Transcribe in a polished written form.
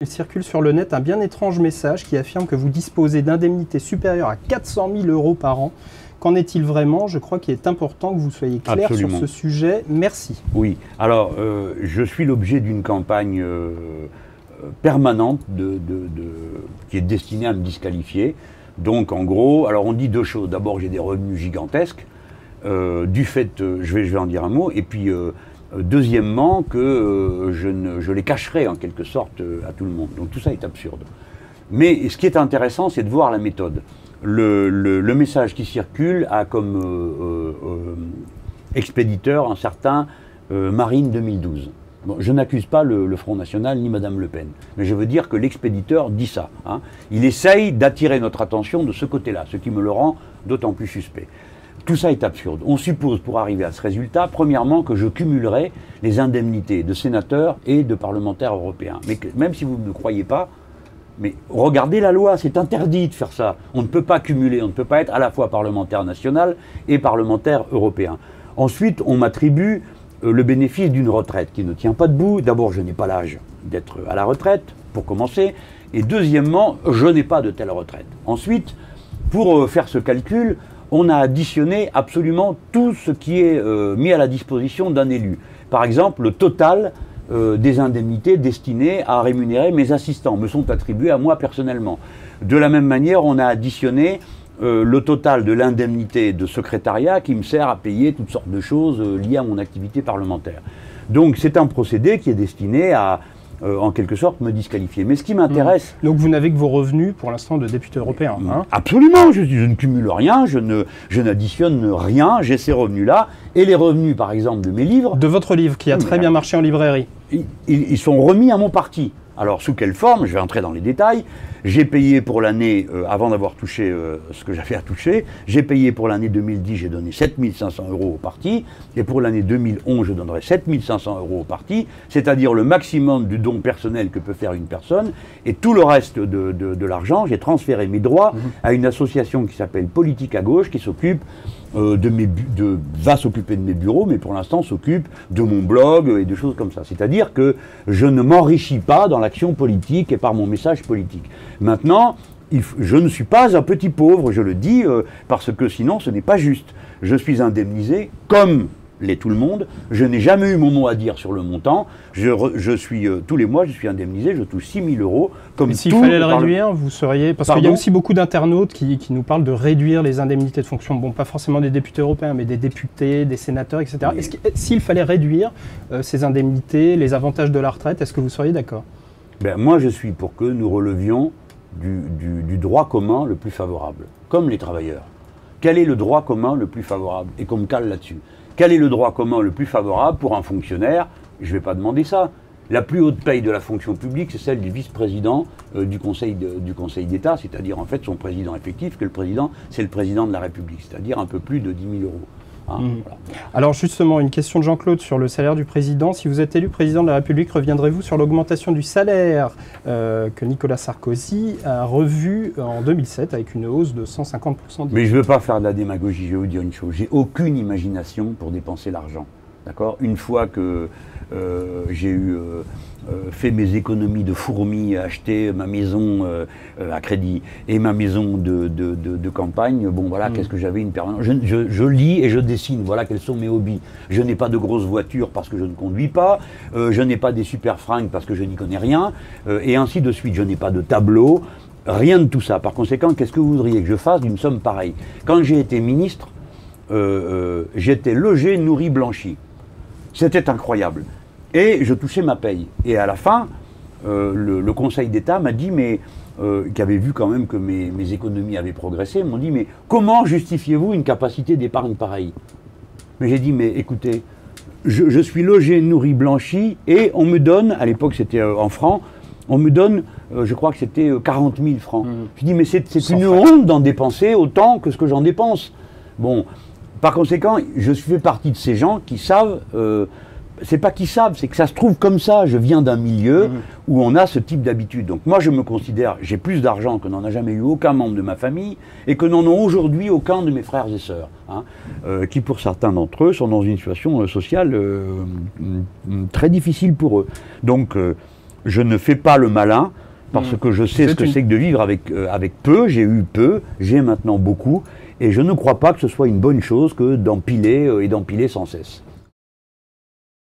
Il circule sur le net un bien étrange message qui affirme que vous disposez d'indemnités supérieures à 400 000 € par an. Qu'en est-il vraiment? Je crois qu'il est important que vous soyez clair Absolument. sur ce sujet. Merci. Oui, alors je suis l'objet d'une campagne permanente qui est destinée à me disqualifier. Donc en gros, alors on dit deux choses. D'abord, j'ai des revenus gigantesques, du fait, je vais en dire un mot, et puis deuxièmement, que je les cacherai en quelque sorte à tout le monde. Donc tout ça est absurde. Mais ce qui est intéressant, c'est de voir la méthode. Le message qui circule a comme expéditeur un certain Marine 2012. Bon, je n'accuse pas le Front National ni Madame Le Pen, mais je veux dire que l'expéditeur dit ça. Hein. Il essaye d'attirer notre attention de ce côté-là, ce qui me le rend d'autant plus suspect. Tout ça est absurde. On suppose, pour arriver à ce résultat, premièrement, que je cumulerai les indemnités de sénateurs et de parlementaires européens. Mais même si vous ne me croyez pas, mais regardez la loi, c'est interdit de faire ça. On ne peut pas cumuler, on ne peut pas être à la fois parlementaire national et parlementaire européen. Ensuite, on m'attribue le bénéfice d'une retraite qui ne tient pas debout. D'abord, je n'ai pas l'âge d'être à la retraite, pour commencer. Et deuxièmement, je n'ai pas de telle retraite. Ensuite, pour faire ce calcul, on a additionné absolument tout ce qui est mis à la disposition d'un élu. Par exemple, le total des indemnités destinées à rémunérer mes assistants me sont attribuées à moi personnellement. De la même manière, on a additionné le total de l'indemnité de secrétariat qui me sert à payer toutes sortes de choses liées à mon activité parlementaire. Donc c'est un procédé qui est destiné à, en quelque sorte, me disqualifier. Mais ce qui m'intéresse... Donc vous n'avez que vos revenus, pour l'instant, de député européen, hein? Absolument, je ne cumule rien, je n'additionne rien, j'ai ces revenus-là, et les revenus, par exemple, de mes livres... De votre livre, qui a très bien marché en librairie. Ils sont remis à mon parti. Alors, sous quelle forme? Je vais entrer dans les détails. J'ai payé pour l'année, avant d'avoir touché ce que j'avais à toucher, j'ai payé pour l'année 2010, j'ai donné 7 500 € au parti, et pour l'année 2011, je donnerai 7 500 € au parti, c'est-à-dire le maximum du don personnel que peut faire une personne, et tout le reste de l'argent, j'ai transféré mes droits à une association qui s'appelle Politique à Gauche, qui s'occupe va s'occuper de mes bureaux, mais pour l'instant s'occupe de mon blog et de choses comme ça. C'est-à-dire que je ne m'enrichis pas dans l'action politique et par mon message politique. Maintenant, je ne suis pas un petit pauvre, je le dis, parce que sinon ce n'est pas juste. Je suis indemnisé comme l'est tout le monde. Je n'ai jamais eu mon mot à dire sur le montant. Je suis, tous les mois, je suis indemnisé, je touche 6 000 €. Comme s'il fallait le réduire, vous seriez... Parce qu'il y a aussi beaucoup d'internautes qui nous parlent de réduire les indemnités de fonction. Bon, pas forcément des députés européens, mais des députés, des sénateurs, etc. Oui. S'il fallait réduire ces indemnités, les avantages de la retraite, est-ce que vous seriez d'accord? Ben, moi, je suis pour que nous relevions du droit commun le plus favorable, comme les travailleurs. Quel est le droit commun le plus favorable? Et qu'on me cale là-dessus. Quel est le droit commun le plus favorable pour un fonctionnaire? Je ne vais pas demander ça. La plus haute paye de la fonction publique, c'est celle du vice-président du Conseil d'État, c'est-à-dire en fait son président effectif, que le président, c'est le président de la République, c'est-à-dire un peu plus de 10 000 €. Hein, voilà. Alors justement, une question de Jean-Claude sur le salaire du président. Si vous êtes élu président de la République, reviendrez-vous sur l'augmentation du salaire que Nicolas Sarkozy a revu en 2007 avec une hausse de 150%? Mais je ne veux pas faire de la démagogie, je vais vous dire une chose. J'ai aucune imagination pour dépenser l'argent. D'accord? Une fois que j'ai fait mes économies de fourmis, acheté ma maison à crédit et ma maison de campagne, bon voilà, qu'est-ce que j'avais une permanence. Je lis et je dessine, voilà quels sont mes hobbies. Je n'ai pas de grosses voitures parce que je ne conduis pas, je n'ai pas des super fringues parce que je n'y connais rien, et ainsi de suite. Je n'ai pas de tableau, rien de tout ça. Par conséquent, qu'est-ce que vous voudriez que je fasse d'une somme pareille? Quand j'ai été ministre, j'étais logé, nourri, blanchi. C'était incroyable. Et je touchais ma paye. Et à la fin, le Conseil d'État m'a dit, mais qui avait vu quand même que mes économies avaient progressé, m'ont dit, mais comment justifiez-vous une capacité d'épargne pareille? Mais j'ai dit, mais écoutez, je suis logé, nourri, blanchi, et on me donne, à l'époque c'était en francs, on me donne, je crois que c'était 40 000 francs. Je dis, mais c'est une honte d'en dépenser autant que ce que j'en dépense. Bon, par conséquent, je fais partie de ces gens qui savent, c'est pas qu'ils savent, c'est que ça se trouve comme ça. Je viens d'un milieu où on a ce type d'habitude. Donc moi, je me considère, j'ai plus d'argent que n'en a jamais eu aucun membre de ma famille et que n'en ont aujourd'hui aucun de mes frères et sœurs, hein, qui pour certains d'entre eux sont dans une situation sociale très difficile pour eux. Donc je ne fais pas le malin, parce que je sais ce que c'est que de vivre avec peu. J'ai eu peu, j'ai maintenant beaucoup, et je ne crois pas que ce soit une bonne chose que d'empiler et d'empiler sans cesse.